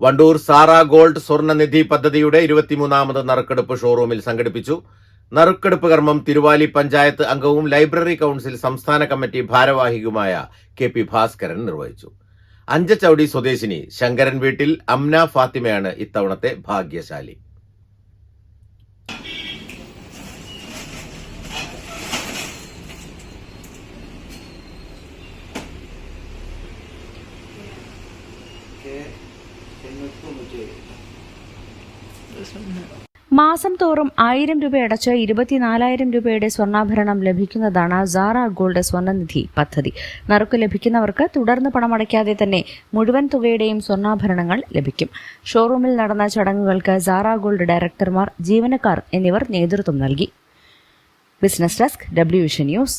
Wandoor Sara gold സ്വർണ്ണനിധി പദ്ധതിയുടെ 23ാമത് നറുക്കെടുപ്പ് ഷോറൂമിൽ സംഘടിപ്പിച്ചു. നറുക്കെടുപ്പ് കർമ്മം തിരുവാലി പഞ്ചായത്ത് അംഗവും ലൈബ്രറി കൌൺസിൽ സംസ്ഥാന കമ്മിറ്റി ഭാരവാഹിയുമായ കെ.പി. ഭാസ്കരൻ നിർവഹിച്ചു. അഞ്ചച്ചൌടി സ്വദേശിനി ശങ്കരൻ വീട്ടിൽ അംന ഫാത്തിമയാണ് ഇത്തവണത്തെ ഭാഗ്യശാലി. മാസം തോറും 1000 രൂപ അടച്ച് 24,000 രൂപയുടെ സ്വർണ്ണാഭരണം ലഭിക്കുന്നതാണ് സാറ ഗോൾഡ് സ്വർണ്ണനിധി പദ്ധതി. നറുക്ക് ലഭിക്കുന്നവർക്ക് തുടർന്ന് പണമടയ്ക്കാതെ തന്നെ മുഴുവൻ തുകയുടെയും സ്വർണ്ണാഭരണങ്ങൾ ലഭിക്കും. ഷോറൂമിൽ നടന്ന ചടങ്ങുകൾക്ക് സാറ ഗോൾഡ് ഡയറക്ടർമാർ, ജീവനക്കാർ എന്നിവർ നേതൃത്വം നൽകി. Business desk, WVsion news.